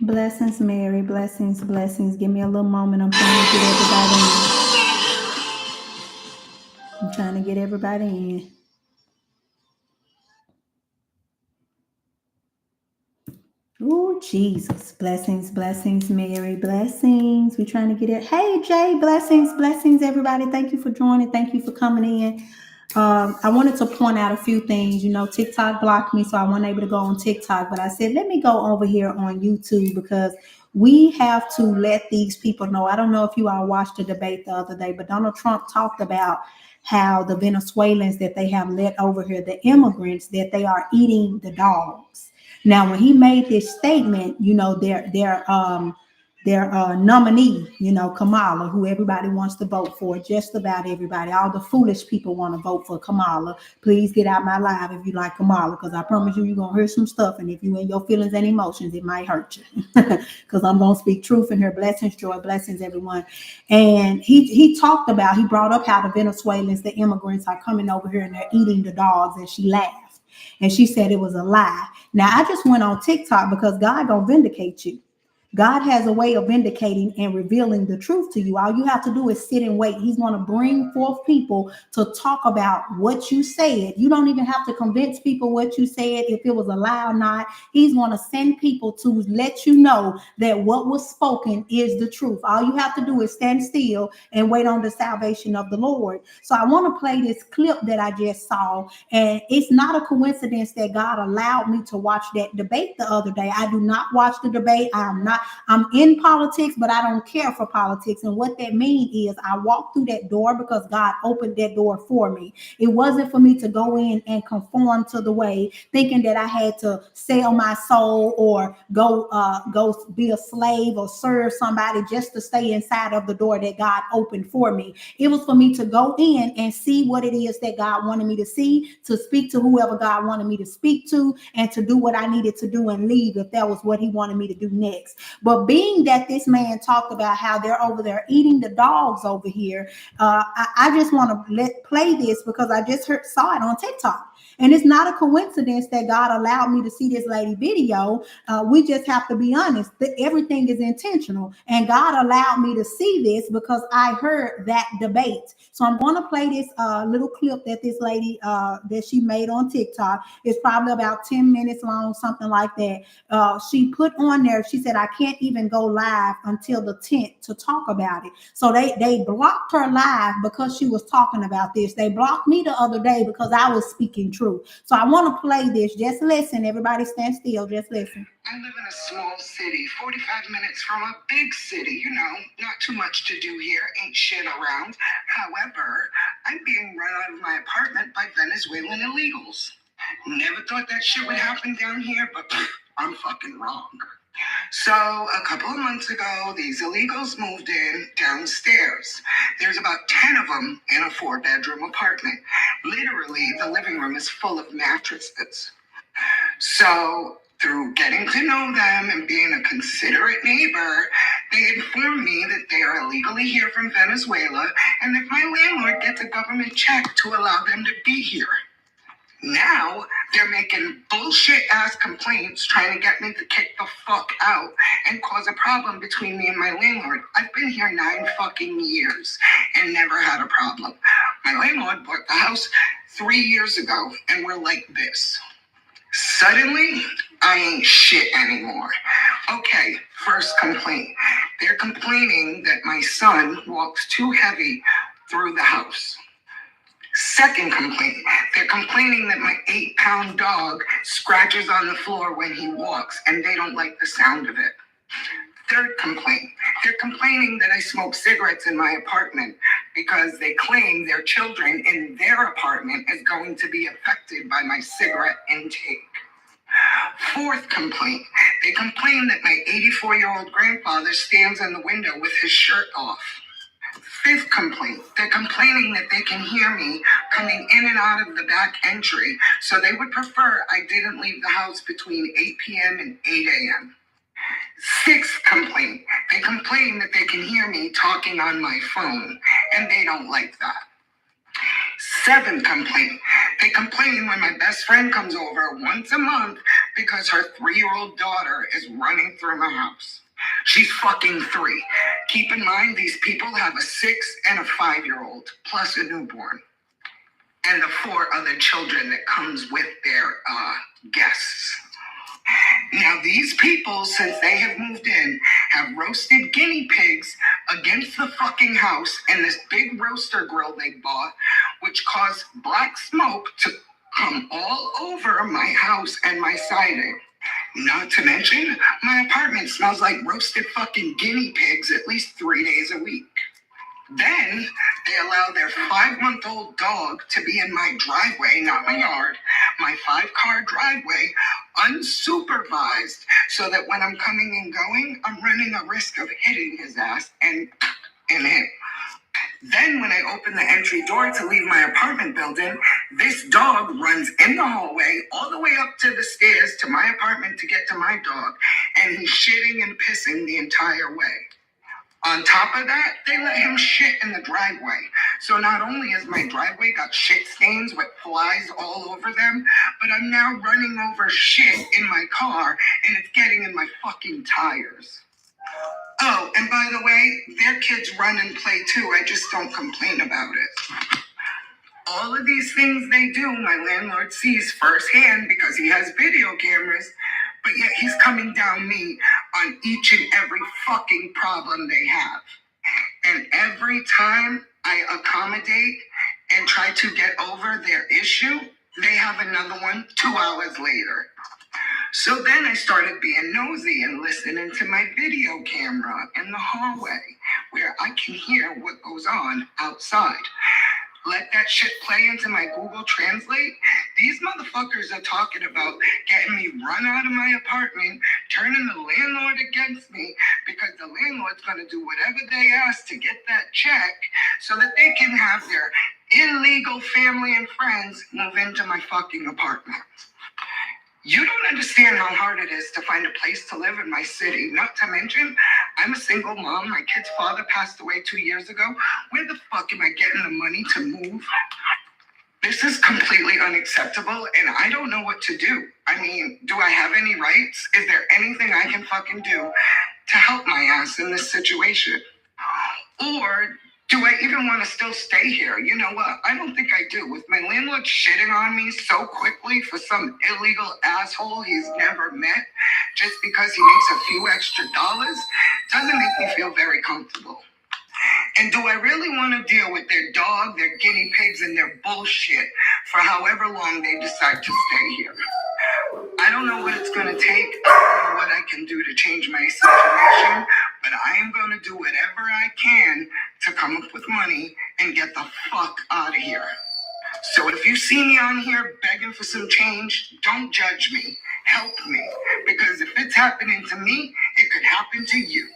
Blessings, Mary. Blessings, blessings. Give me a little moment. I'm trying to get everybody in. I'm trying to get everybody in. Oh, Jesus. Blessings, blessings, Mary. Blessings. We're trying to get it. Hey, Jay. Blessings, blessings, everybody. Thank you for joining. Thank you for coming in. I wanted to point out a few things. You know, TikTok blocked me, so I wasn't able to go on TikTok. But I said, let me go over here on YouTube because we have to let these people know. I don't know if you all watched the debate the other day, but Donald Trump talked about how the Venezuelans that they have let over here, the immigrants, that they are eating the dogs. Now, when he made this statement, you know, their nominee, you know, Kamala, who everybody wants to vote for, just about everybody, all the foolish people want to vote for Kamala. Please get out my live if you like Kamala, because I promise you, you're going to hear some stuff. And if you in your feelings and emotions, it might hurt you, because I'm going to speak truth in her. Blessings, joy, blessings, everyone. And he talked about, he brought up how the Venezuelans, the immigrants, are coming over here and they're eating the dogs, and she laughed. And she said it was a lie. Now, I just went on TikTok because God gonna vindicate you. God has a way of vindicating and revealing the truth to you. All you have to do is sit and wait. He's going to bring forth people to talk about what you said. You don't even have to convince people what you said, if it was a lie or not. He's going to send people to let you know that what was spoken is the truth. All you have to do is stand still and wait on the salvation of the Lord. So I want to play this clip that I just saw. And it's not a coincidence that God allowed me to watch that debate the other day. I do not watch the debate. I'm in politics, but I don't care for politics. And what that means is I walked through that door because God opened that door for me. It wasn't for me to go in and conform to the way, thinking that I had to sell my soul or go be a slave or serve somebody just to stay inside of the door that God opened for me. It was for me to go in and see what it is that God wanted me to see, to speak to whoever God wanted me to speak to, and to do what I needed to do and leave if that was what he wanted me to do next. But being that this man talked about how they're over there eating the dogs over here, I just want to play this because I just saw it on TikTok. And it's not a coincidence that God allowed me to see this lady video. We just have to be honest that everything is intentional. And God allowed me to see this because I heard that debate. So I'm going to play this little clip that this lady that she made on TikTok. It's probably about 10 minutes long, something like that. She put on there, she said, I can't even go live until the 10th to talk about it. So they blocked her live because she was talking about this. They blocked me the other day because I was speaking truth. So I want to play this. Just listen. Everybody stand still. Just listen. I live in a small city, 45 minutes from a big city. You know, not too much to do here. Ain't shit around. However, I'm being run out of my apartment by Venezuelan illegals. Never thought that shit would happen down here, but I'm fucking wrong. So a couple of months ago, these illegals moved in downstairs. There's about 10 of them in a 4-bedroom apartment. Literally, the living room is full of mattresses. So through getting to know them and being a considerate neighbor, they informed me that they are illegally here from Venezuela and that my landlord gets a government check to allow them to be here. Now they're making bullshit ass complaints trying to get me to kick the fuck out and cause a problem between me and my landlord. I've been here 9 fucking years and never had a problem. My landlord bought the house 3 years ago and we're like this. Suddenly, I ain't shit anymore. Okay, first complaint. They're complaining that my son walks too heavy through the house. Second complaint, they're complaining that my 8-pound dog scratches on the floor when he walks and they don't like the sound of it. Third complaint, they're complaining that I smoke cigarettes in my apartment because they claim their children in their apartment is going to be affected by my cigarette intake. Fourth complaint, they complain that my 84-year-old grandfather stands in the window with his shirt off. Fifth complaint, they're complaining that they can hear me coming in and out of the back entry, so they would prefer I didn't leave the house between 8 p.m. and 8 a.m. Sixth complaint, they complain that they can hear me talking on my phone, and they don't like that. Seventh complaint, they complain when my best friend comes over once a month because her 3-year-old daughter is running through my house. She's fucking 3. Keep in mind, these people have a 6 and a 5-year-old, plus a newborn, and the 4 other children that comes with their guests. Now, these people, since they have moved in, have roasted guinea pigs against the fucking house in this big roaster grill they bought, which caused black smoke to come all over my house and my siding. Not to mention, my apartment smells like roasted fucking guinea pigs at least 3 days a week. Then they allow their 5-month-old dog to be in my driveway, not my yard, my 5-car driveway, unsupervised, so that when I'm coming and going, I'm running a risk of hitting his ass and him. Then when I open the entry door to leave my apartment building, this dog runs in the hallway all the way up to the stairs to my apartment to get to my dog, and he's shitting and pissing the entire way. On top of that, they let him shit in the driveway. So not only has my driveway got shit stains with flies all over them, but I'm now running over shit in my car, and it's getting in my fucking tires. Oh, and by the way, their kids run and play too. I just don't complain about it. All of these things they do, my landlord sees firsthand because he has video cameras, but yet he's coming down me on each and every fucking problem they have. And every time I accommodate and try to get over their issue, they have another one 2 hours later. So then I started being nosy and listening to my video camera in the hallway where I can hear what goes on outside. Let that shit play into my Google Translate. These motherfuckers are talking about getting me run out of my apartment, turning the landlord against me, because the landlord's going to do whatever they ask to get that check so that they can have their illegal family and friends move into my fucking apartment. You don't understand how hard it is to find a place to live in my city. Not to mention, I'm a single mom. My kid's father passed away 2 years ago. Where the fuck am I getting the money to move? This is completely unacceptable, and I don't know what to do. I mean, do I have any rights? Is there anything I can fucking do to help my ass in this situation? Or do I even want to still stay here? You know what? I don't think I do. With my landlord shitting on me so quickly for some illegal asshole he's never met just because he makes a few extra dollars, doesn't make me feel very comfortable. And do I really want to deal with their dog, their guinea pigs, and their bullshit for however long they decide to stay here? I don't know what it's going to take. I don't know what I can do to change my situation, but I am going to do whatever I can to come up with money and get the fuck out of here. So if you see me on here begging for some change, don't judge me. Help me. Because if it's happening to me, it could happen to you.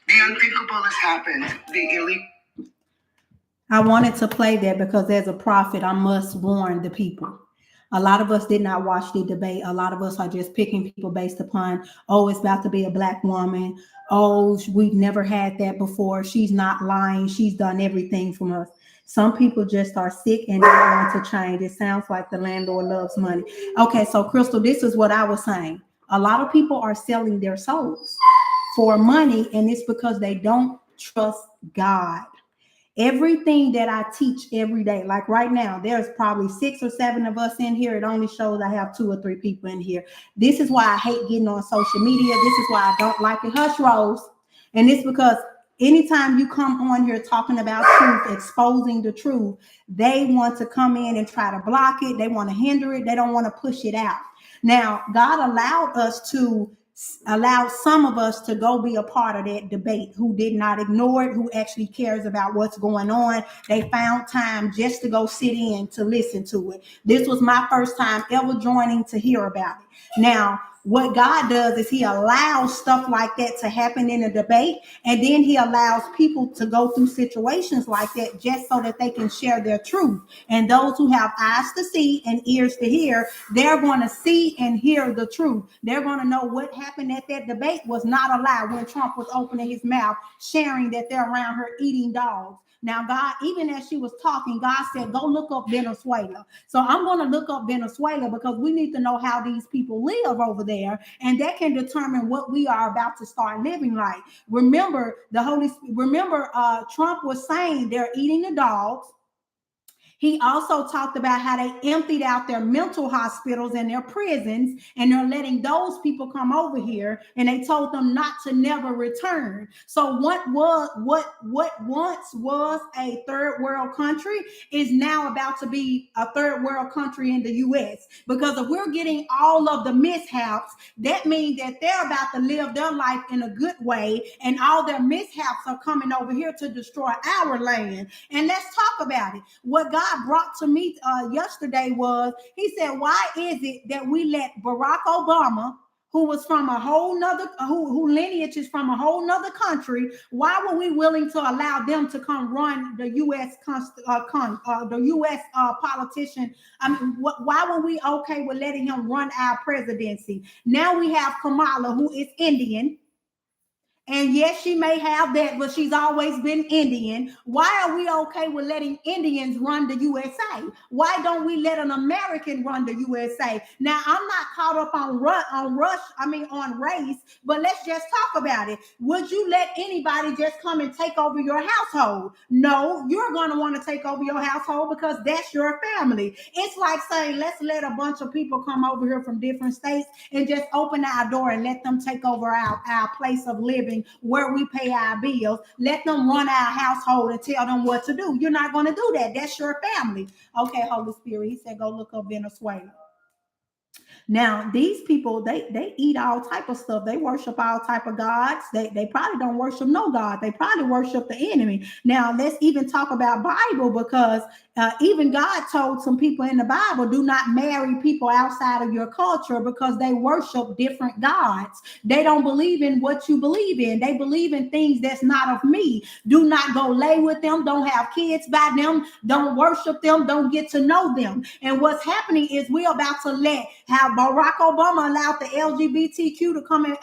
The unthinkable has happened. The elite. I wanted to play that because as a prophet, I must warn the people. A lot of us did not watch the debate. A lot of us are just picking people based upon, oh, it's about to be a black woman. Oh, we've never had that before. She's not lying. She's done everything from us. Some people just are sick and they want to change. It sounds like the landlord loves money. Okay, so Crystal, this is what I was saying. A lot of people are selling their souls for money, and it's because they don't trust God. Everything that I teach every day, like right now, there's probably 6 or 7 of us in here. It only shows I have 2 or 3 people in here. This is why I hate getting on social media. This is why I don't like it. Hush, Rose. And it's because anytime you come on here talking about truth, exposing the truth, they want to come in and try to block it. They want to hinder it. They don't want to push it out. Now, God allowed some of us to go be a part of that debate, who did not ignore it, who actually cares about what's going on. They found time just to go sit in to listen to it. This was my first time ever joining to hear about it. Now, what God does is he allows stuff like that to happen in a debate, and then he allows people to go through situations like that just so that they can share their truth. And those who have eyes to see and ears to hear, they're going to see and hear the truth. They're going to know what happened at that debate was not allowed when Trump was opening his mouth, sharing that they're around her eating dogs. Now, God, even as she was talking, God said, go look up Venezuela. So I'm going to look up Venezuela because we need to know how these people live over there. And that can determine what we are about to start living like. Remember, Trump was saying they're eating the dogs. He also talked about how they emptied out their mental hospitals and their prisons, and they're letting those people come over here, and they told them not to never return. So what once was a third world country is now about to be a third world country in the US. Because if we're getting all of the mishaps, that means that they're about to live their life in a good way, and all their mishaps are coming over here to destroy our land. And let's talk about it. What God brought to me yesterday was, he said, why is it that we let Barack Obama, who was from a whole nother, who lineage is from a whole nother country, why were we willing to allow them to come run the U.S. Politician? I mean, why were we okay with letting him run our presidency? Now we have Kamala, who is Indian. And yes, she may have that, but she's always been Indian. Why are we okay with letting Indians run the USA? Why don't we let an American run the USA? Now, I'm not caught up on race, but let's just talk about it. Would you let anybody just come and take over your household? No, you're going to want to take over your household because that's your family. It's like saying, let's let a bunch of people come over here from different states and just open our door and let them take over our place of living, where we pay our bills. Let them run our household and tell them what to do. You're not going to do that. That's your family. Okay, Holy Spirit, he said, go look up Venezuela. Now, these people, they eat all type of stuff. They worship all type of gods. They probably don't worship no God. They probably worship the enemy. Now, let's even talk about Bible, because even God told some people in the Bible, do not marry people outside of your culture because they worship different gods. They don't believe in what you believe in. They believe in things that's not of me. Do not go lay with them. Don't have kids by them. Don't worship them. Don't get to know them. And what's happening is we're about to have Barack Obama allowed the LGBTQ to come and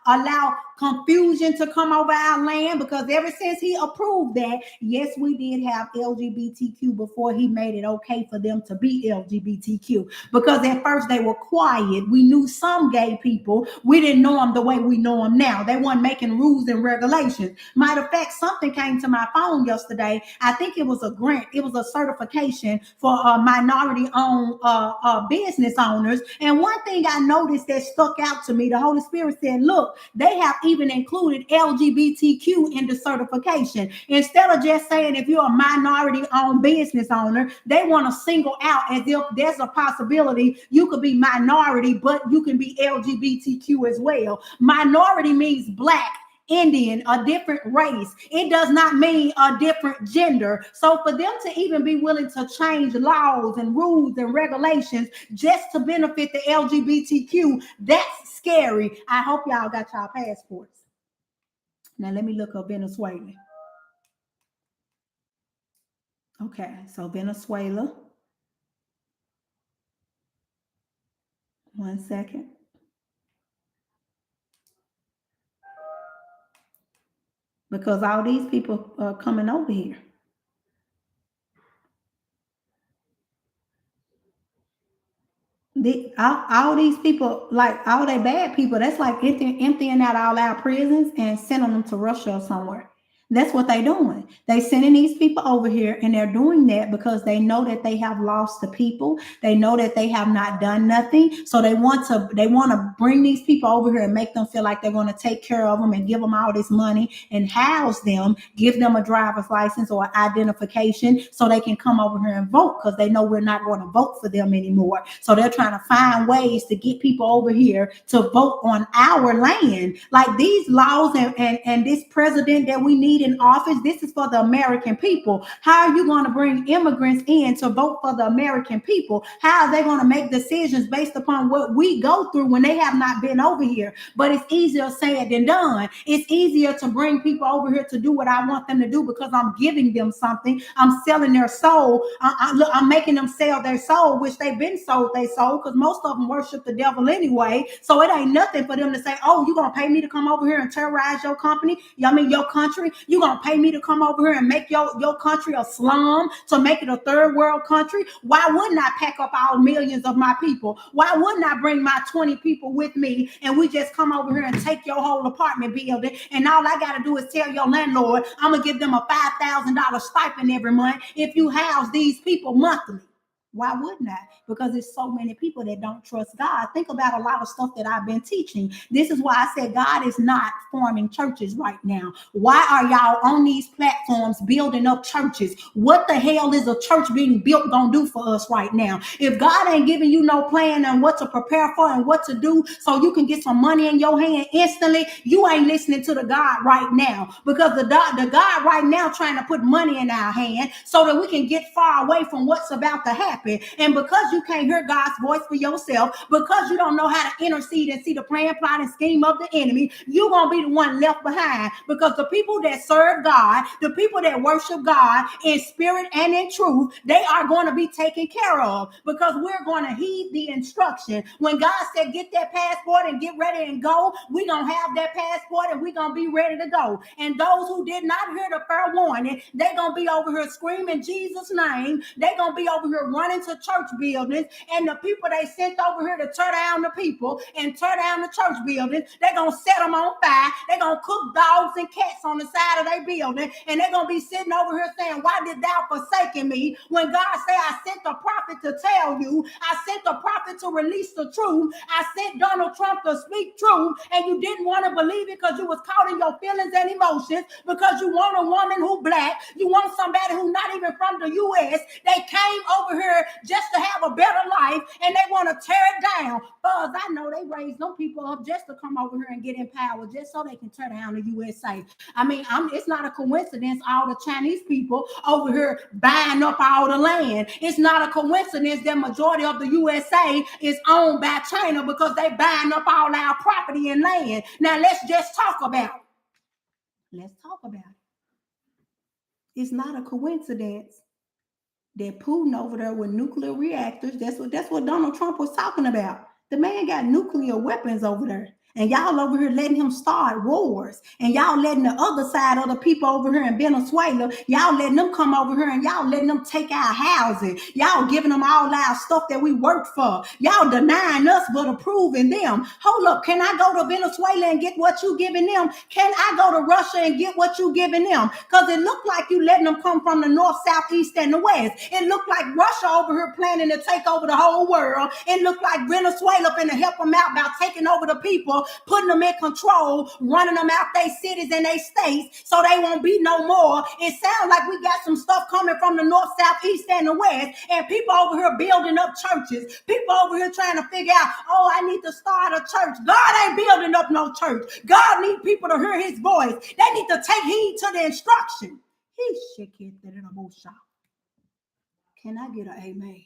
allow confusion to come over our land, because ever since he approved that, yes, we did have LGBTQ before he made it okay for them to be LGBTQ. Because at first they were quiet. We knew some gay people. We didn't know them the way we know them now. They weren't making rules and regulations. Matter of fact, something came to my phone yesterday. I think it was a grant. It was a certification for minority-owned business owners. And one thing I noticed that stuck out to me, the Holy Spirit said, look, they have even included LGBTQ in the certification. Instead of just saying if you're a minority-owned business owner, they want to single out as if there's a possibility you could be minority, but you can be LGBTQ as well. Minority means Black, Indian, a different race. It does not mean a different gender. So for them to even be willing to change laws and rules and regulations just to benefit the LGBTQ, that's scary. I hope y'all got y'all passports. Now let me look up Venezuela. Okay, so Venezuela. One second. Because all these people are coming over here. All these people, like all they bad people, that's like emptying out all our prisons and sending them to Russia or somewhere. That's what they're doing. They sending these people over here, and they're doing that because they know that they have lost the people. They know that they have not done nothing. So they want to bring these people over here and make them feel like they're going to take care of them and give them all this money and house them, give them a driver's license or identification so they can come over here and vote, because they know we're not going to vote for them anymore. So they're trying to find ways to get people over here to vote on our land. Like these laws and this president that we need in office, this is for the American people. How are you going to bring immigrants in to vote for the American people? How are they going to make decisions based upon what we go through when they have not been over here? But it's easier said than done. It's easier to bring people over here to do what I want them to do because I'm giving them something. I'm selling their soul. I'm making them sell their soul, which they've been sold their soul, because most of them worship the devil anyway. So it ain't nothing for them to say, oh, you're going to pay me to come over here and terrorize your company? I mean, your country? You gonna pay me to come over here and make your country a slum, to make it a third world country? Why wouldn't I pack up all millions of my people? Why wouldn't I bring my 20 people with me and we just come over here and take your whole apartment building, and all I got to do is tell your landlord I'm gonna give them a $5,000 stipend every month if you house these people monthly? Why wouldn't I? Because there's so many people that don't trust God. Think about a lot of stuff that I've been teaching. This is why I said God is not forming churches right now. Why are y'all on these platforms building up churches? What the hell is a church being built gonna do for us right now? If God ain't giving you no plan on what to prepare for and what to do so you can get some money in your hand instantly, you ain't listening to the God right now. Because the God right now trying to put money in our hand so that we can get far away from what's about to happen. And because you can't hear God's voice for yourself, because you don't know how to intercede and see the plan, plot, and scheme of the enemy, you're going to be the one left behind. Because the people that serve God, the people that worship God in spirit and in truth, they are going to be taken care of, because we're going to heed the instruction. When God said, get that passport and get ready and go, we're going to have that passport and we're going to be ready to go. And those who did not hear the fair warning, they're going to be over here screaming Jesus' name. They're going to be over here running to church buildings, and the people they sent over here to tear down the people and tear down the church buildings, they're going to set them on fire. They're going to cook dogs and cats on the side of their building, and they're going to be sitting over here saying, why did thou forsaken me? When God said, I sent the prophet to tell you, I sent the prophet to release the truth, I sent Donald Trump to speak truth, and you didn't want to believe it because you was caught in your feelings and emotions, because you want a woman who black, you want somebody who's not even from the U.S. They came over here just to have a better life, and they want to tear it down. Because I know they raised them people up just to come over here and get in power, just so they can tear down the USA. I mean, it's not a coincidence all the Chinese people over here buying up all the land. It's not a coincidence that majority of the USA is owned by China, because they buying up all our property and land. Now let's just talk about it. Let's talk about it. It's not a coincidence that Putin over there with nuclear reactors. That's what Donald Trump was talking about. The man got nuclear weapons over there. And y'all over here letting him start wars. And y'all letting the other side of the people over here in Venezuela, y'all letting them come over here and y'all letting them take our housing. Y'all giving them all our stuff that we worked for. Y'all denying us but approving them. Hold up, can I go to Venezuela and get what you giving them? Can I go to Russia and get what you giving them? Because it looked like you letting them come from the north, south, east, and the west. It looked like Russia over here planning to take over the whole world. It looked like Venezuela finna help them out by taking over the people, putting them in control, running them out their cities and their states so they won't be no more. It sounds like we got some stuff coming from the north, south, east, and the west, and people over here building up churches. People over here trying to figure out, oh, I need to start a church. God ain't building up no church. God needs people to hear his voice. They need to take heed to the instruction. Can I get an amen?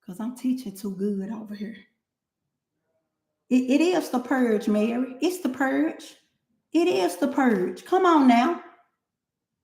Because I'm teaching too good over here. It is the purge, Mary. It's the purge. It is the purge. Come on now.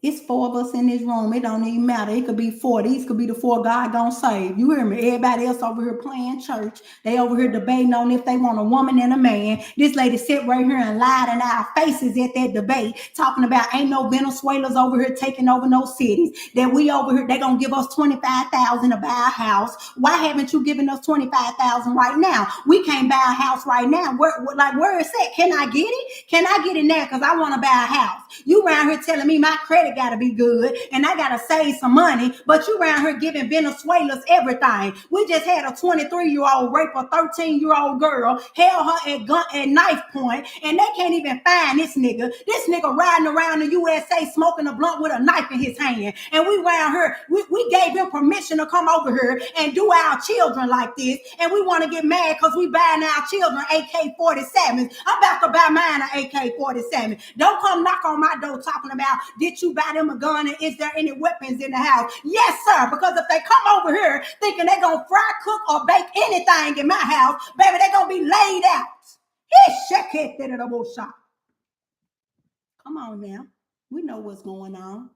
It's 4 of us in this room. It don't even matter. It could be 4. These could be the 4 God gonna save. You hear me? Everybody else over here playing church. They over here debating on if they want a woman and a man. This lady sit right here and lied in our faces at that debate, talking about ain't no Venezuelans over here taking over no cities. That we over here, they gonna give us $25,000 to buy a house. Why haven't you given us $25,000 right now? We can't buy a house right now. Where is that? Can I get it? Can I get it now? Because I want to buy a house. You around here telling me my credit got to be good and I got to save some money, but you around here giving Venezuelans everything. We just had a 23-year-old rape a 13-year-old girl, held her at knife point, and they can't even find this nigga. This nigga riding around the USA smoking a blunt with a knife in his hand, and we around here, we gave him permission to come over here and do our children like this, and we want to get mad because we buying our children AK-47s. I'm about to buy mine an AK-47. Don't come knock on my door talking about, did you buy them a gun and is there any weapons in the house? Yes, sir, because if they come over here thinking they're going to fry, cook, or bake anything in my house, baby, they're going to be laid out. Come on now. We know what's going on.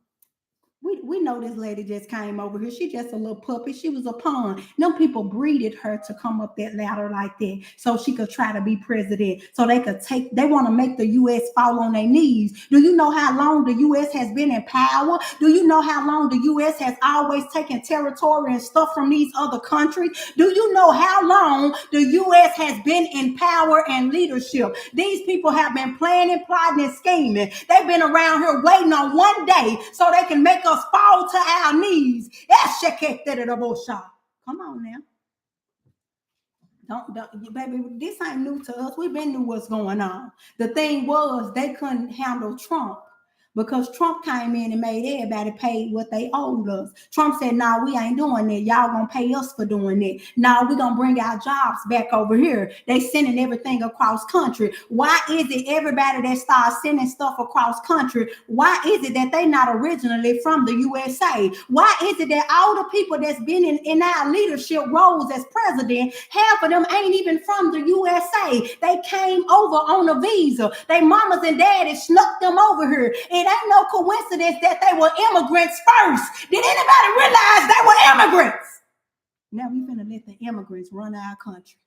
We know this lady just came over here. She just a little puppy. She was a pawn. Them people breeded her to come up that ladder like that so she could try to be president. So they could they want to make the U.S. fall on their knees. Do you know how long the U.S. has been in power? Do you know how long the U.S. has always taken territory and stuff from these other countries? Do you know how long the U.S. has been in power and leadership? These people have been planning, plotting, and scheming. They've been around here waiting on one day so they can make us fall to our knees. Come on now. Don't, baby, this ain't new to us. We've been knew what's going on. The thing was, they couldn't handle Trump because Trump came in and made everybody pay what they owed us. Trump said, no, we ain't doing that. Y'all gonna pay us for doing it. No, we're gonna bring our jobs back over here. They sending everything across country. Why is it everybody that starts sending stuff across country, why is it that they not originally from the USA? Why is it that all the people that's been in our leadership roles as president, half of them ain't even from the USA? They came over on a visa. They mamas and daddies snuck them over here. It ain't no coincidence that they were immigrants first. Did anybody realize they were immigrants? Now we finna let the immigrants run our country.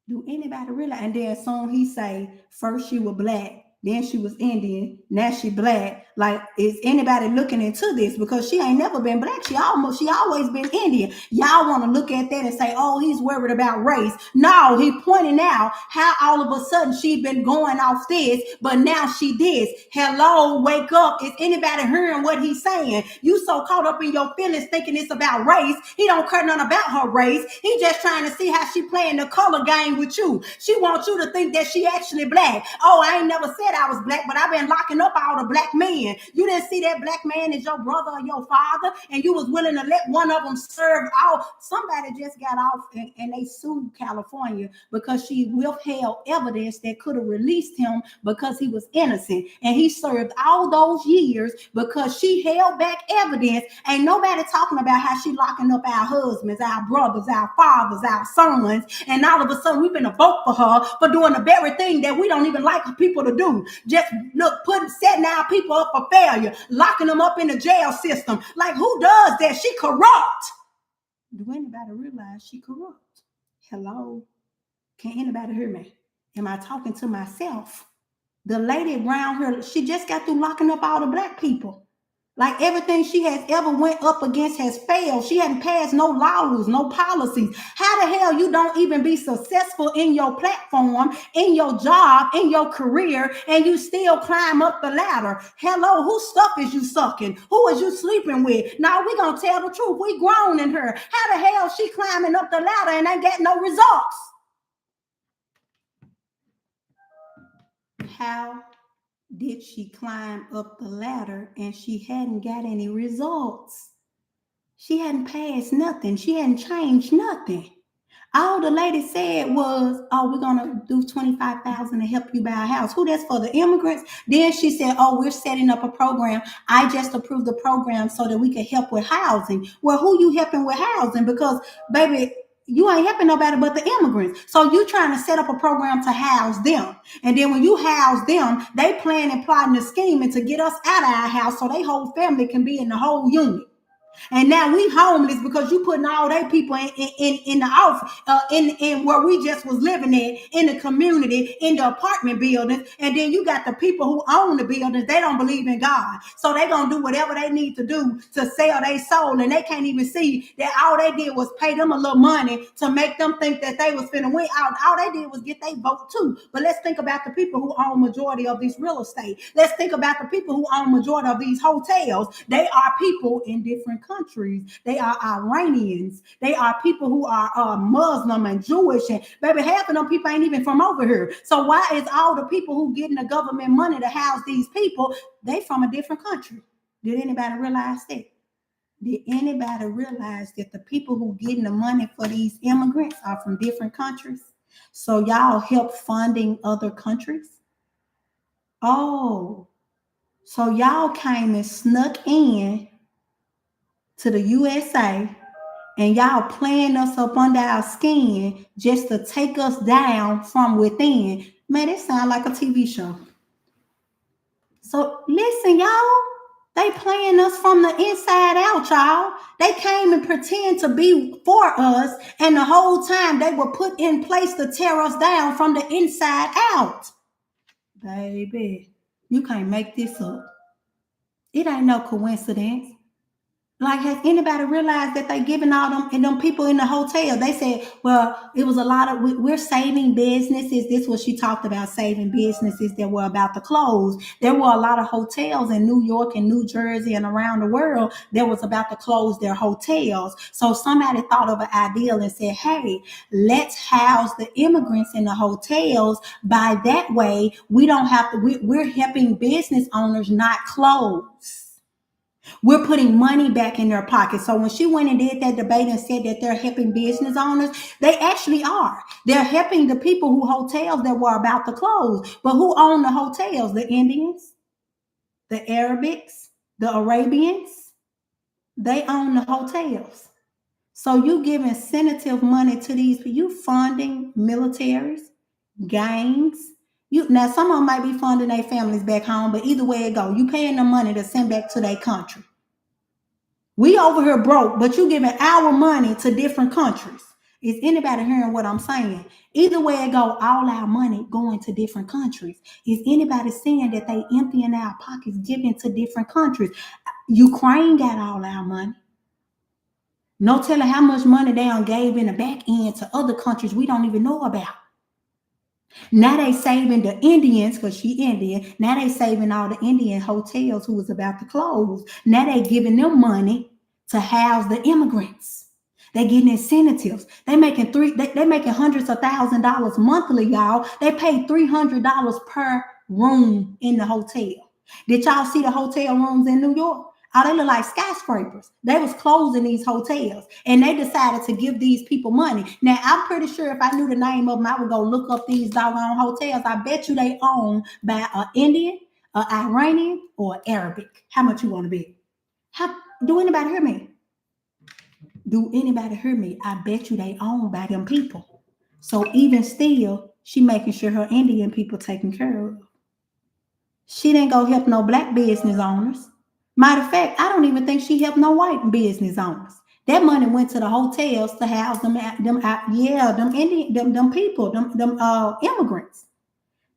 Do anybody realize? And then soon he say, first she was black, then she was Indian, now she black. Like, is anybody looking into this? Because she ain't never been black. She always been Indian. Y'all want to look at that and say, oh, he's worried about race. No, he pointing out how all of a sudden she been going off this, but now she this. Hello, wake up. Is anybody hearing what he's saying? You so caught up in your feelings thinking it's about race. He don't care nothing about her race. He just trying to see how she playing the color game with you. She wants you to think that she actually black. Oh, I ain't never said I was black, but I've been locking up all the black men. You didn't see that black man as your brother or your father, and you was willing to let one of them serve out. Somebody just got off and they sued California because she withheld evidence that could have released him because he was innocent. And he served all those years because she held back evidence. Ain't nobody talking about how she locking up our husbands, our brothers, our fathers, our sons. And all of a sudden we've been a vote for her for doing the very thing that we don't even like people to do. Just setting our people up for failure, locking them up in the jail system. Like, who does that? She corrupt. Do anybody realize she corrupt? Hello? Can anybody hear me? Am I talking to myself? The lady around her, she just got through locking up all the black people. Like, everything she has ever went up against has failed. She hadn't passed no laws, no policies. How the hell you don't even be successful in your platform, in your job, in your career, and you still climb up the ladder? Hello, whose stuff is you sucking? Who is you sleeping with? Now we gonna tell the truth. We grown in her. How the hell she climbing up the ladder and ain't got no results? How did she climb up the ladder and she hadn't got any results? She hadn't passed nothing. She hadn't changed nothing. All the lady said was, oh, we're going to do $25,000 to help you buy a house. Who, that's for the immigrants? Then she said, oh, we're setting up a program. I just approved the program so that we can help with housing. Well, who you helping with housing? Because, baby, you ain't helping nobody but the immigrants. So you trying to set up a program to house them. And then when you house them, they plan and plotting and scheming to get us out of our house so they whole family can be in the whole unit. And now we homeless because you putting all they people in the office, in where we just was living in the community, in the apartment buildings. And then you got the people who own the buildings. They don't believe in God. So they going to do whatever they need to do to sell their soul. And they can't even see that all they did was pay them a little money to make them think that they was finna win. All they did was get their vote too. But let's think about the people who own majority of this real estate. Let's think about the people who own majority of these hotels. They are people in different countries. They are Iranians. They are people who are Muslim and Jewish, and baby, half of them people ain't even from over here. So why is all the people who getting the government money to house these people, they from a different country? Did anybody realize that? Did anybody realize that the people who getting the money for these immigrants are from different countries? So y'all help funding other countries? Oh, so y'all came and snuck in to the USA and y'all playing us up under our skin just to take us down from within. Man, it sounds like a TV show. So listen, y'all, They playing us from the inside out, y'all. They came and pretend to be for us, and the whole time they were put in place to tear us down from the inside out. Baby, you can't make this up. It ain't no coincidence. Like, has anybody realized that they giving all them and them people in the hotel? They said, well, it was a lot of, we're saving businesses. This was she talked about, saving businesses that were about to close. There were a lot of hotels in New York and New Jersey and around the world that was about to close their hotels. So somebody thought of an idea and said, hey, let's house the immigrants in the hotels. By that way, we don't have to, we're helping business owners not close. We're putting money back in their pockets. So when she went and did that debate and said that they're helping business owners, they actually are. They're helping the people who hotels that were about to close. But who own the hotels? The Indians, the Arabics, the Arabians. They own the hotels. So you give incentive money to these people. You funding militaries, gangs. Now some of them might be funding their families back home, but either way it go, you paying them money to send back to their country. We over here broke, but you giving our money to different countries. Is anybody hearing what I'm saying? Either way it go, all our money going to different countries. Is anybody saying that they emptying our pockets, giving to different countries? Ukraine got all our money. No telling how much money they done gave in the back end to other countries we don't even know about. Now they saving the Indians, because she Indian. Now they saving all the Indian hotels who was about to close. Now they giving them money to house the immigrants. They getting incentives. They making hundreds of $1,000s monthly, y'all. They pay $300 per room in the hotel. Did y'all see the hotel rooms in New York? Oh, they look like skyscrapers. They was closing these hotels, and they decided to give these people money. Now, I'm pretty sure if I knew the name of them, I would go look up these doggone hotels. I bet you they owned by an Indian, an Iranian, or Arabic. How much you want to bet? Do anybody hear me? Do anybody hear me? I bet you they owned by them people. So even still, she making sure her Indian people taken care of. She didn't go help no black business owners. Matter of fact, I don't even think she helped no white business owners. That money went to the hotels to house them immigrants.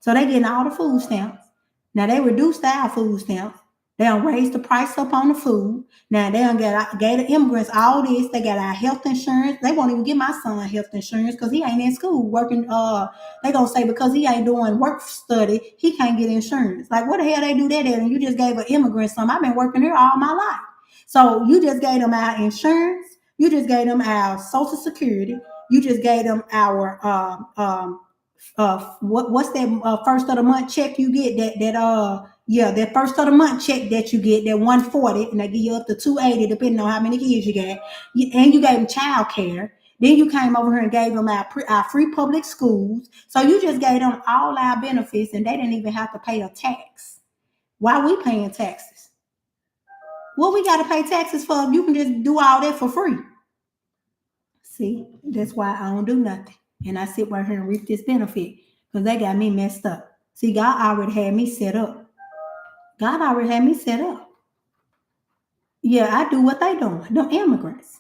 So they getting all the food stamps. Now they reduced our food stamps. They done raised the price up on the food. Now they done gave the immigrants all this. They got our health insurance. They won't even give my son health insurance because he ain't in school working. They gonna say because he ain't doing work study, he can't get insurance. Like, what the hell they do that at? And you just gave an immigrant some. I've been working here all my life. So you just gave them our insurance. You just gave them our Social Security. You just gave them our what's that first of the month check you get that first of the month check that you get, that $140, and they give you up to $280 depending on how many kids you got. And you gave them child care. Then you came over here and gave them our free public schools. So you just gave them all our benefits, and they didn't even have to pay a tax. Why we paying taxes? What we got to pay taxes for if you can just do all that for free? See, that's why I don't do nothing. And I sit right here and reap this benefit because they got me messed up. See, God already had me set up. God already had me set up. Yeah, I do what they doing, them immigrants.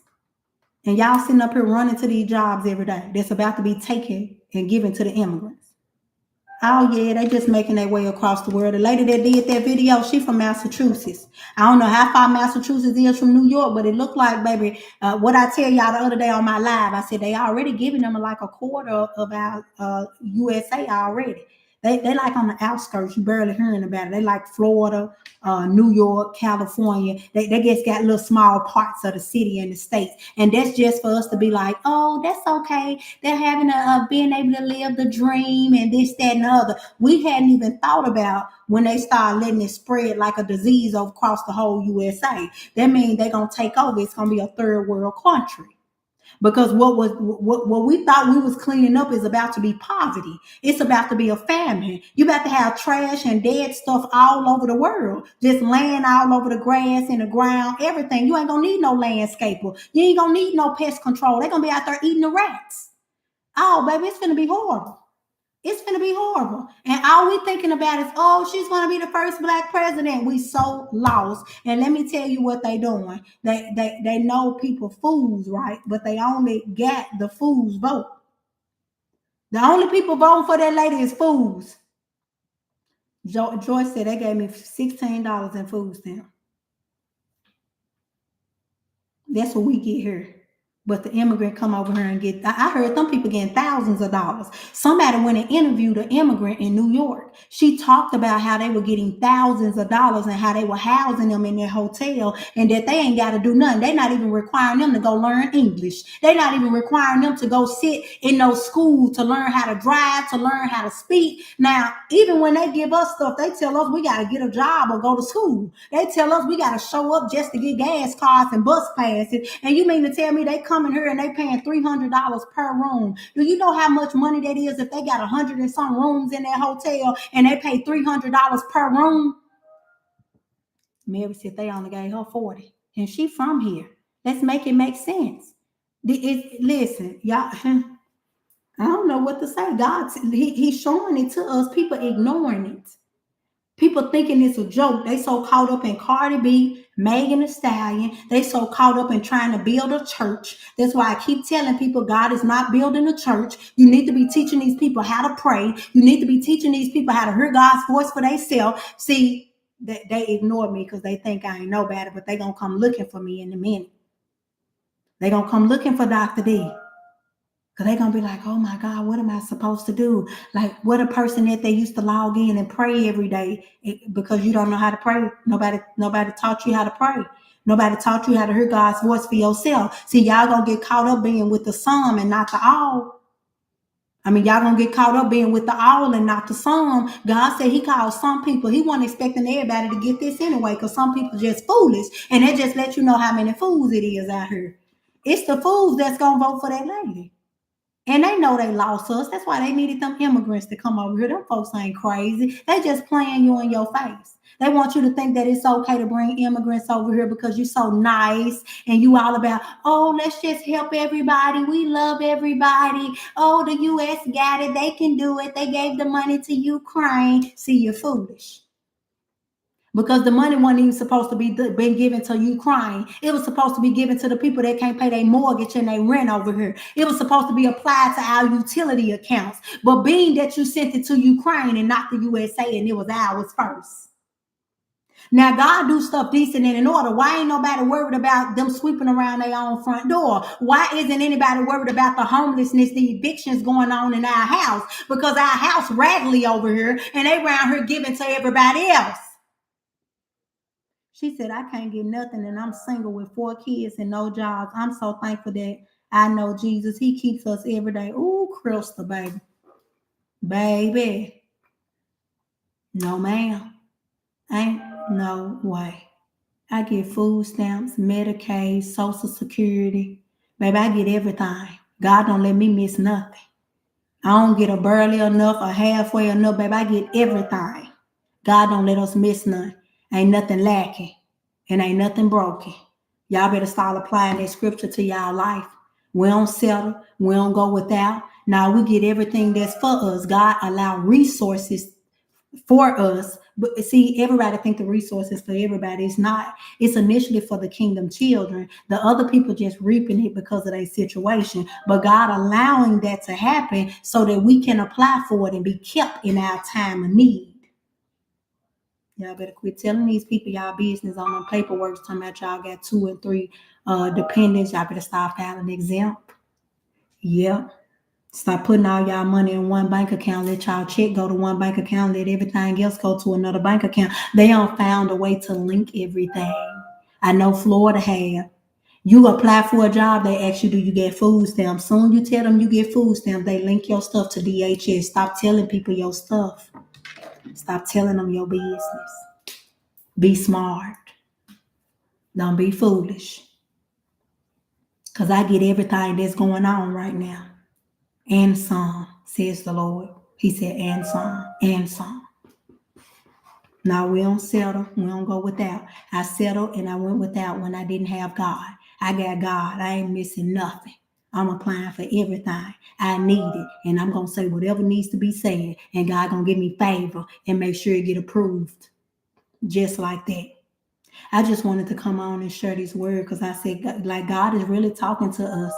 And y'all sitting up here running to these jobs every day that's about to be taken and given to the immigrants. Oh, yeah, they just making their way across the world. The lady that did that video, she from Massachusetts. I don't know how far Massachusetts is from New York, but it looked like, baby, what I tell y'all the other day on my live, I said they already giving them like a quarter of our USA already. They like on the outskirts. You barely hearing about it. They like Florida, New York, California. They just got little small parts of the city and the states. And that's just for us to be like, oh, that's okay. They're having being able to live the dream and this, that, and the other. We hadn't even thought about when they start letting it spread like a disease across the whole USA. That means they're going to take over. It's going to be a third world country. Because what we thought we was cleaning up is about to be poverty. It's about to be a famine. You about to have trash and dead stuff all over the world, just laying all over the grass and the ground, everything. You ain't gonna need no landscaper. You ain't gonna need no pest control. They're gonna be out there eating the rats. Oh, baby, it's gonna be horrible. It's going to be horrible. And all we thinking about is, oh, she's going to be the first black president. We so lost. And let me tell you what they doing. They know people fools, right? But they only got the fools vote. The only people voting for that lady is fools. Joyce said they gave me $16 in food stamps. That's what we get here. But the immigrant come over here and get, I heard some people getting thousands of dollars. Somebody went and interviewed an immigrant in New York. She talked about how they were getting thousands of dollars and how they were housing them in their hotel and that they ain't got to do nothing. They're not even requiring them to go learn English. They're not even requiring them to go sit in those schools to learn how to drive, to learn how to speak. Now, even when they give us stuff, they tell us we got to get a job or go to school. They tell us we got to show up just to get gas cards and bus passes. And you mean to tell me they come in here and they paying $300 per room? Do you know how much money that is if they got 100 and some rooms in that hotel and they pay $300 per room? Mary said they only gave her 40 and she from here. Let's make it make sense. Listen, y'all, I don't know what to say. God, he's showing it to us. People ignoring it. People thinking it's a joke. They so caught up in Cardi B, Megan Thee Stallion. They so caught up in trying to build a church. That's why I keep telling people God is not building a church. You need to be teaching these people how to pray. You need to be teaching these people how to hear God's voice for themselves. See, they ignore me because they think I ain't know better, but they going to come looking for me in a minute. They going to come looking for Dr. D. Because they're going to be like, oh my God, what am I supposed to do? Like, what a person that they used to log in and pray every day because you don't know how to pray. Nobody taught you how to pray. Nobody taught you how to hear God's voice for yourself. See, y'all going to get caught up being with the some and not the all. I mean, y'all going to get caught up being with the all and not the some. God said he called some people. He wasn't expecting everybody to get this anyway because some people just foolish. And that just let you know how many fools it is out here. It's the fools that's going to vote for that lady. And they know they lost us. That's why they needed them immigrants to come over here. Them folks ain't crazy. They just playing you in your face. They want you to think that it's okay to bring immigrants over here because you're so nice and you all about, oh, let's just help everybody. We love everybody. Oh, the U.S. got it. They can do it. They gave the money to Ukraine. See, you're foolish. Because the money wasn't even supposed to be been given to Ukraine. It was supposed to be given to the people that can't pay their mortgage and their rent over here. It was supposed to be applied to our utility accounts. But being that you sent it to Ukraine and not the USA and it was ours first. Now, God do stuff decent and in order. Why ain't nobody worried about them sweeping around their own front door? Why isn't anybody worried about the homelessness, the evictions going on in our house? Because our house raggedy over here and they around here giving to everybody else. She said, I can't get nothing and I'm single with 4 kids and no jobs. I'm so thankful that I know Jesus. He keeps us every day. Ooh, Crystal, baby. Baby. No, ma'am. Ain't no way. I get food stamps, Medicaid, Social Security. Baby, I get everything. God don't let me miss nothing. I don't get a barely enough or halfway enough, baby. I get everything. God don't let us miss nothing. Ain't nothing lacking and ain't nothing broken. Y'all better start applying that scripture to y'all life. We don't settle. We don't go without. Now we get everything that's for us. God allow resources for us. But see, everybody think the resources for everybody. It's not. It's initially for the kingdom children. The other people just reaping it because of their situation. But God allowing that to happen so that we can apply for it and be kept in our time of need. Y'all better quit telling these people y'all business on them paperwork talking about y'all got 2 and 3 dependents. Y'all better stop filing exempt. Yep. Stop putting all y'all money in one bank account. Let y'all check go to one bank account. Let everything else go to another bank account. They don't found a way to link everything. I know Florida have. You apply for a job, they ask you, do you get food stamps? Soon you tell them you get food stamps, they link your stuff to DHS. Stop telling people your stuff. Stop telling them your business. Be smart. Don't be foolish. Because I get everything that's going on right now. And some, says the Lord. He said, and some, and some. Now we don't settle. We don't go without. I settled and I went without when I didn't have God. I got God. I ain't missing nothing. I'm applying for everything. I need it. And I'm going to say whatever needs to be said. And God going to give me favor and make sure it get approved. Just like that. I just wanted to come on and share this word because I said, like, God is really talking to us.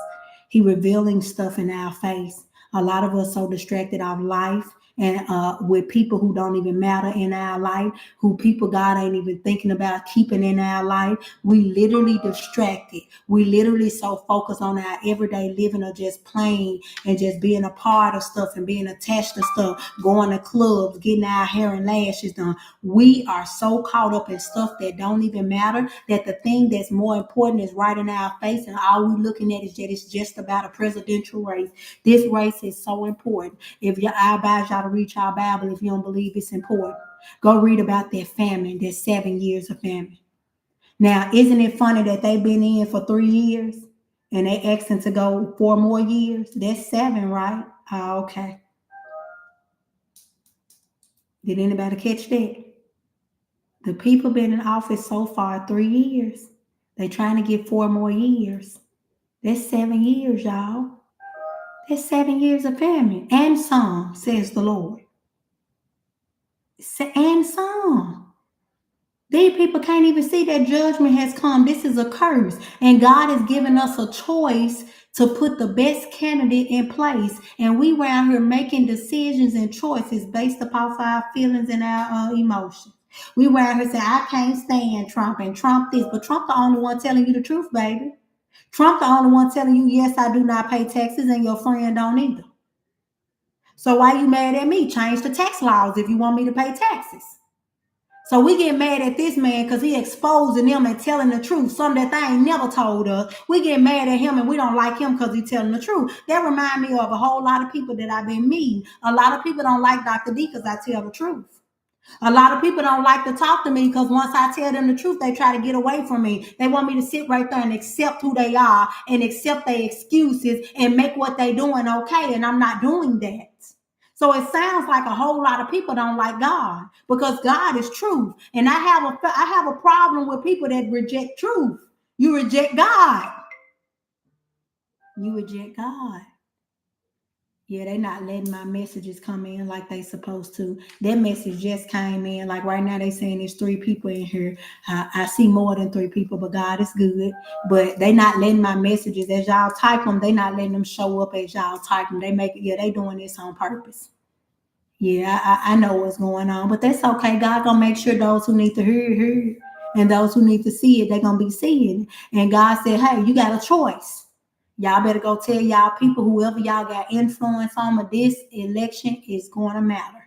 He revealing stuff in our face. A lot of us so distracted of life and with people who don't even matter in our life, who people God ain't even thinking about keeping in our life. We literally distracted. We literally so focused on our everyday living or just playing and just being a part of stuff and being attached to stuff, going to clubs, getting our hair and lashes done. We are so caught up in stuff that don't even matter that the thing that's more important is right in our face, and all we looking at is that it's just about a presidential race. This race is so important. If I advise y'all to read our Bible if you don't believe it's important. Go read about that famine, that 7 years of famine. Now, isn't it funny that they've been in for 3 years and they asking to go 4 more years? That's 7, right? Okay. Did anybody catch that? The people been in office so far 3 years. They trying to get 4 more years. That's 7 years, y'all. That's 7 years of famine. And some, says the Lord. And some. These people can't even see that judgment has come. This is a curse. And God has given us a choice to put the best candidate in place. And we were out here making decisions and choices based upon our feelings and our emotions. We were out here saying, I can't stand Trump and Trump this. But Trump the only one telling you the truth, baby. Trump the only one telling you, yes, I do not pay taxes and your friend don't either. So why you mad at me? Change the tax laws if you want me to pay taxes. So we get mad at this man because he exposing them and telling the truth, something that they ain't never told us. We get mad at him and we don't like him because he's telling the truth. That remind me of a whole lot of people that I've been meeting. A lot of people don't like Dr. D because I tell the truth. A lot of people don't like to talk to me because once I tell them the truth, they try to get away from me. They want me to sit right there and accept who they are and accept their excuses and make what they're doing okay. And I'm not doing that. So it sounds like a whole lot of people don't like God because God is truth. And I have a problem with people that reject truth. You reject God. You reject God. Yeah, they're not letting my messages come in like they supposed to. That message just came in. Like right now, they saying there's 3 people in here. I see more than 3 people, but God is good. But they not letting my messages as y'all type them. They not letting them show up as y'all type them. They make it. Yeah, they doing this on purpose. Yeah, I know what's going on, but that's okay. God gonna make sure those who need to hear, and those who need to see it, they're gonna be seeing. And God said, hey, you got a choice. Y'all better go tell y'all people, whoever y'all got influence on, but this election is going to matter.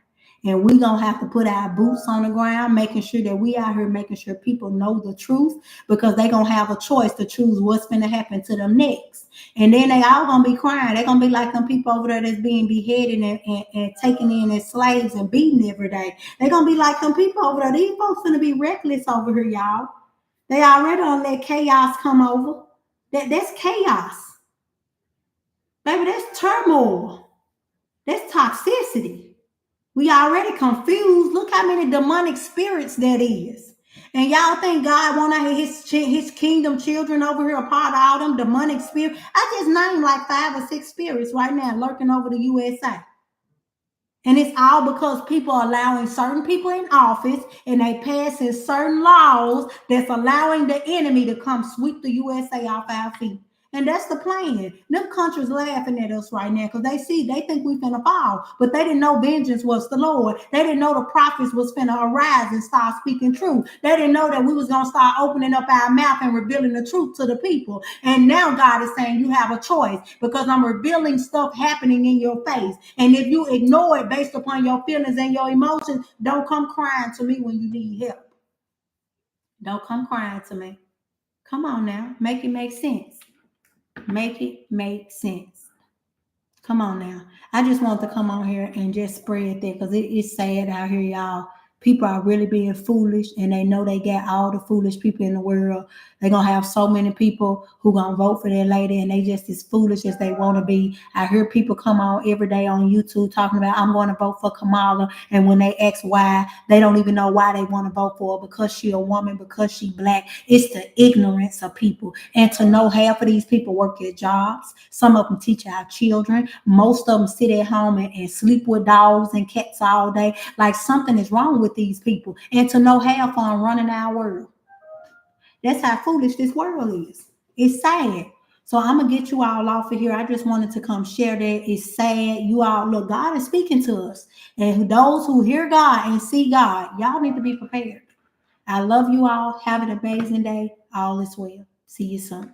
And we're going to have to put our boots on the ground, making sure that we out here, making sure people know the truth, because they're going to have a choice to choose what's going to happen to them next. And then they all going to be crying. They're going to be like them people over there that's being beheaded and taken in as slaves and beaten every day. They're going to be like them people over there. These folks going to be reckless over here, y'all. They already don't let chaos come over. That's chaos. Baby, that's turmoil. That's toxicity. We already confused. Look how many demonic spirits that is. And y'all think God want to his kingdom children over here a part of all them demonic spirits? I just named like 5 or 6 spirits right now lurking over the USA. And it's all because people are allowing certain people in office and they passing certain laws that's allowing the enemy to come sweep the USA off our feet. And that's the plan. Them countries laughing at us right now because they think we finna fall. But they didn't know vengeance was the Lord. They didn't know the prophets was finna arise and start speaking truth. They didn't know that we was gonna start opening up our mouth and revealing the truth to the people. And now God is saying you have a choice because I'm revealing stuff happening in your face. And if you ignore it based upon your feelings and your emotions, don't come crying to me when you need help. Don't come crying to me. Come on now, make it make sense. Make it make sense. Come on now. I just want to come on here and just spread that because it's sad out here, y'all. People are really being foolish, and they know they got all the foolish people in the world. They're gonna have so many people who gonna vote for that lady, and they just as foolish as they want to be. I hear people come on every day on YouTube talking about I'm going to vote for Kamala, and when they ask why, they don't even know why they want to vote for her, because she a woman, because she black. It's the ignorance of people, and to know half of these people work at jobs. Some of them teach our children. Most of them sit at home and sleep with dogs and cats all day. Like something is wrong with these people, and to know half on running our world. That's how foolish this world is. It's sad. So I'm gonna get you all off of here. I just wanted to come share that. It's sad. You all look, God is speaking to us. And those who hear God and see God, y'all need to be prepared. I love you all. Have an amazing day. All is well. See you soon.